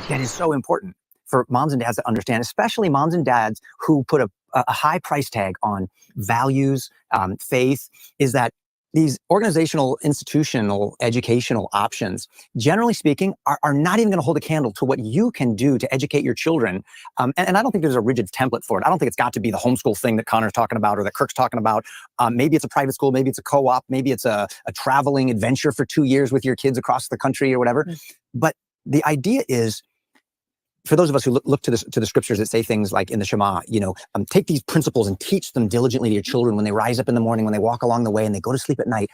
that is so important for moms and dads to understand, especially moms and dads who put a high price tag on values, faith, is that these organizational, institutional, educational options, generally speaking, are not even going to hold a candle to what you can do to educate your children. And I don't think there's a rigid template for it. I don't think it's got to be the homeschool thing that Connor's talking about or that Kirk's talking about. Maybe it's a private school, maybe it's a co-op, maybe it's a traveling adventure for 2 years with your kids across the country or whatever. But the idea is, for those of us who look to the scriptures that say things like in the Shema, take these principles and teach them diligently to your children when they rise up in the morning, when they walk along the way, and they go to sleep at night.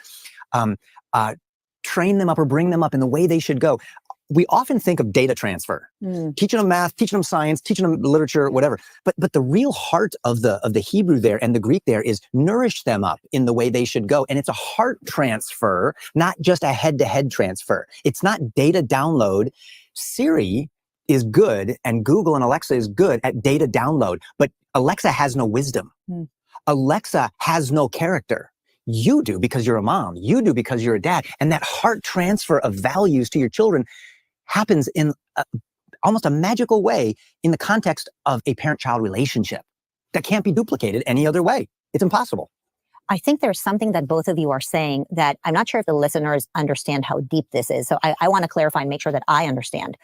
Train them up or bring them up in the way they should go. We often think of data transfer, teaching them math, teaching them science, teaching them literature, whatever. But the real heart of the Hebrew there and the Greek there is nourish them up in the way they should go. And it's a heart transfer, not just a head-to-head transfer. It's not data download. Siri is good, and Google and Alexa is good at data download, but Alexa has no wisdom. Alexa has no character. You do because you're a mom. You do because you're a dad. And that heart transfer of values to your children happens in almost a magical way in the context of a parent-child relationship that can't be duplicated any other way. It's impossible. I think there's something that both of you are saying that I'm not sure if the listeners understand how deep this is. So I want to clarify and make sure that I understand.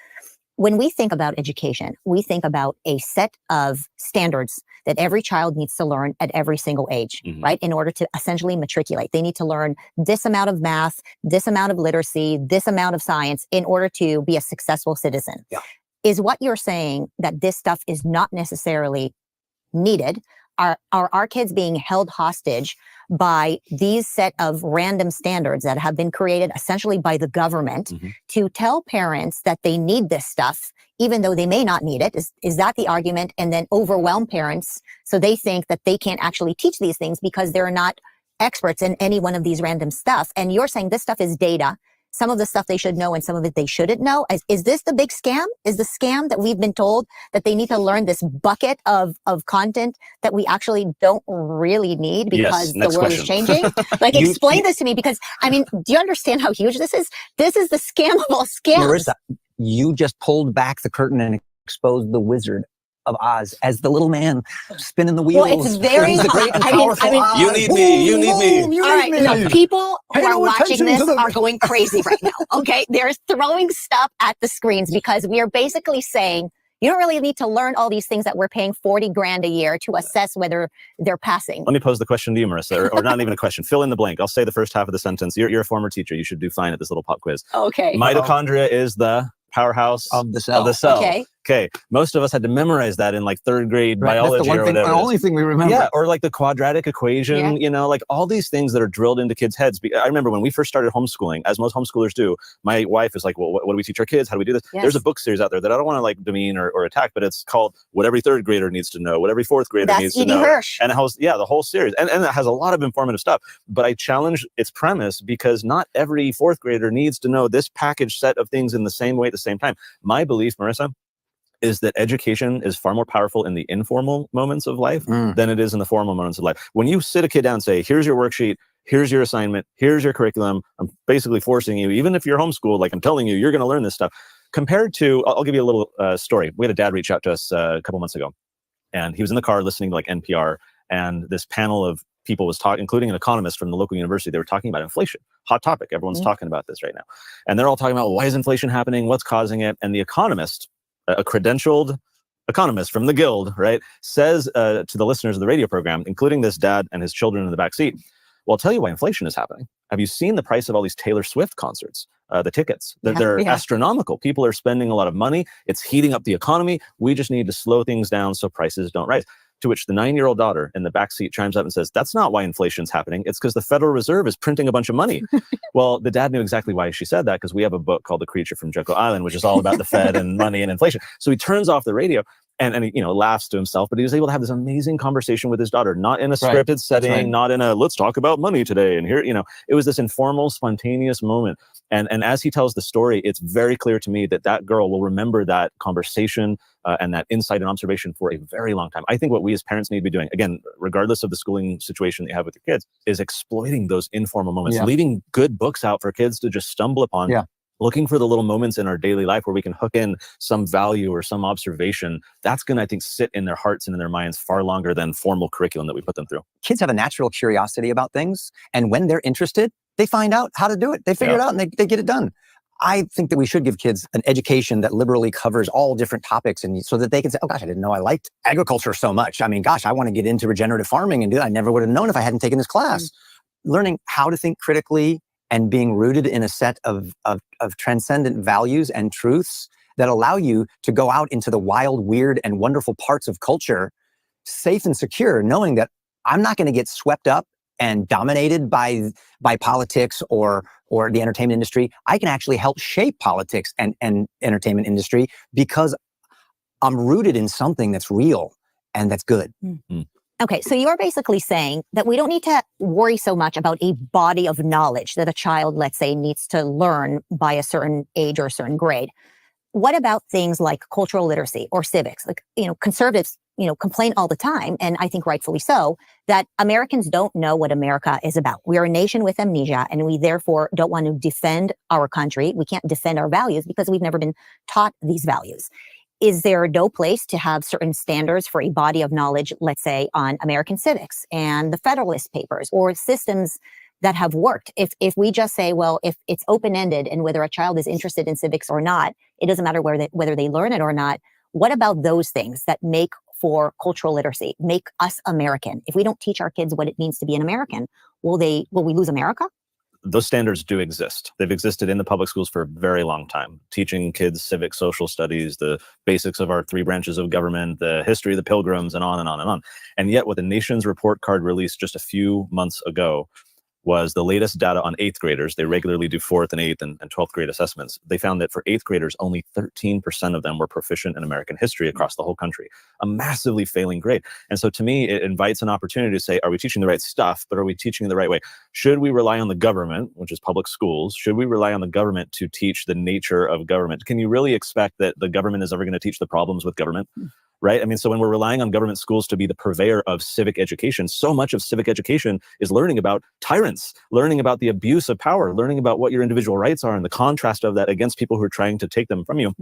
When we think about education, we think about a set of standards that every child needs to learn at every single age, right? In order to essentially matriculate. They need to learn this amount of math, this amount of literacy, this amount of science in order to be a successful citizen. Yeah. Is what you're saying that this stuff is not necessarily needed? Are our kids being held hostage by these set of random standards that have been created essentially by the government to tell parents that they need this stuff, even though they may not need it? Is that the argument? And then overwhelm parents so they think that they can't actually teach these things because they're not experts in any one of these random stuff. And you're saying this stuff is data. Some of the stuff they should know and some of it they shouldn't know. Is this the big scam? Is the scam that we've been told that they need to learn this bucket of content that we actually don't really need because the world is changing? Like, explain this to me, because, I mean, do you understand how huge this is? This is the scam of all scams. Marissa, you just pulled back the curtain and exposed the Wizard of Oz as the little man spinning the wheels. Well, it's very hard. I mean, you need me. You need me. All right, no, people who are watching this are going crazy right now. Okay, they're throwing stuff at the screens because we are basically saying you don't really need to learn all these things that we're paying $40,000 a year to assess whether they're passing. Let me pose the question to you, Marissa, or not even a question. Fill in the blank. I'll say the first half of the sentence. You're a former teacher. You should do fine at this little pop quiz. Okay. Mitochondria is the powerhouse of the cell. Okay. Most of us had to memorize that in like third grade biology. That's the only thing we remember. Yeah, or like the quadratic equation, like all these things that are drilled into kids' heads. I remember when we first started homeschooling, as most homeschoolers do, my wife is like, well, what do we teach our kids? How do we do this? There's a book series out there that I don't want to like demean or attack, but it's called What Every Third Grader Needs to Know, What Every Fourth Grader Needs to Know. Hirsch. And the whole series. And it has a lot of informative stuff. But I challenge its premise because not every fourth grader needs to know this packaged set of things in the same way at the same time. My belief, Marissa, is that education is far more powerful in the informal moments of life than it is in the formal moments of life. When you sit a kid down and say, here's your worksheet, here's your assignment, here's your curriculum, I'm basically forcing you, even if you're homeschooled, like I'm telling you, you're going to learn this stuff. Compared to, I'll give you a little story. We had a dad reach out to us a couple months ago, and he was in the car listening to like NPR, and this panel of people was talking, including an economist from the local university. They were talking about inflation, hot topic. Everyone's talking about this right now. And they're all talking about, why is inflation happening? What's causing it? And the economist, a credentialed economist from the Guild, right, says to the listeners of the radio program, including this dad and his children in the back seat, well, I'll tell you why inflation is happening. Have you seen the price of all these Taylor Swift concerts? The tickets, they're astronomical. People are spending a lot of money. It's heating up the economy. We just need to slow things down so prices don't rise. To which the 9-year-old daughter in the backseat chimes up and says, that's not why inflation's happening. It's because the Federal Reserve is printing a bunch of money. Well, the dad knew exactly why she said that, because we have a book called The Creature from Jekyll Island, which is all about the Fed and money and inflation. So he turns off the radio and he, laughs to himself, but he was able to have this amazing conversation with his daughter, not in a scripted setting, not in a, let's talk about money today. And here, it was this informal, spontaneous moment. And as he tells the story, it's very clear to me that girl will remember that conversation and that insight and observation for a very long time. I think what we as parents need to be doing, again, regardless of the schooling situation that you have with your kids, is exploiting those informal moments, leaving good books out for kids to just stumble upon. looking for the little moments in our daily life where we can hook in some value or some observation, that's going to, I think, sit in their hearts and in their minds far longer than formal curriculum that we put them through. Kids have a natural curiosity about things. And when they're interested, they find out how to do it. They figure it out and they get it done. I think that we should give kids an education that liberally covers all different topics, and so that they can say, oh gosh, I didn't know I liked agriculture so much. I mean, gosh, I want to get into regenerative farming and do that. I never would have known if I hadn't taken this class. Learning how to think critically and being rooted in a set of transcendent values and truths that allow you to go out into the wild, weird, and wonderful parts of culture, safe and secure, knowing that I'm not going to get swept up and dominated by politics or the entertainment industry. I can actually help shape politics and entertainment industry because I'm rooted in something that's real and that's good. Mm-hmm. Okay, so you're basically saying that we don't need to worry so much about a body of knowledge that a child, let's say, needs to learn by a certain age or a certain grade. What about things like cultural literacy or civics? Like, conservatives, complain all the time, and I think rightfully so, that Americans don't know what America is about. We are a nation with amnesia, and we therefore don't want to defend our country. We can't defend our values because we've never been taught these values. Is there no place to have certain standards for a body of knowledge, let's say, on American civics and the Federalist Papers or systems that have worked? If we just say, well, if it's open-ended and whether a child is interested in civics or not, it doesn't matter whether they learn it or not. What about those things that make for cultural literacy, make us American? If we don't teach our kids what it means to be an American, will we lose America? Those standards do exist. They've existed in the public schools for a very long time, teaching kids civic, social studies, the basics of our 3 branches of government, the history of the Pilgrims, and on and on and on. And yet what the nation's report card released just a few months ago was the latest data on 8th graders. They regularly do 4th and 8th and 12th grade assessments. They found that for 8th graders, only 13% of them were proficient in American history across the whole country, a massively failing grade. And so to me, it invites an opportunity to say, are we teaching the right stuff, but are we teaching in the right way? Should we rely on the government, which is public schools? Should we rely on the government to teach the nature of government? Can you really expect that the government is ever going to teach the problems with government? Right? I mean, so when we're relying on government schools to be the purveyor of civic education, so much of civic education is learning about tyrants, learning about the abuse of power, learning about what your individual rights are and the contrast of that against people who are trying to take them from you.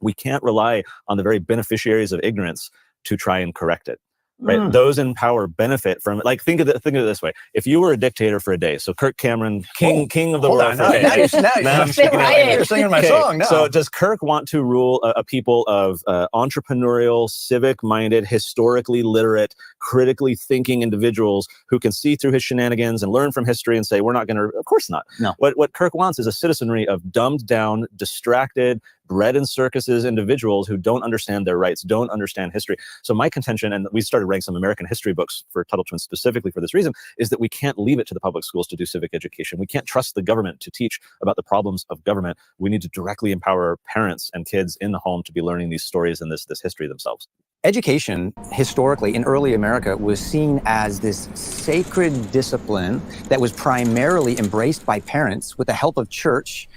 We can't rely on the very beneficiaries of ignorance to try and correct it. Right? Those in power benefit from it. Like, think of it this way. If you were a dictator for a day, so Kirk Cameron, king of the world for a day. Now you're singing my song. No. So does Kirk want to rule a people of entrepreneurial, civic-minded, historically literate, critically thinking individuals who can see through his shenanigans and learn from history and say, we're not going to? Of course not. No. What Kirk wants is a citizenry of dumbed down, distracted, bred in circuses individuals who don't understand their rights, don't understand history. So my contention, and we started writing some American history books for Tuttle Twins specifically for this reason, is that we can't leave it to the public schools to do civic education. We can't trust the government to teach about the problems of government. We need to directly empower parents and kids in the home to be learning these stories and this history themselves. Education, historically, in early America, was seen as this sacred discipline that was primarily embraced by parents with the help of church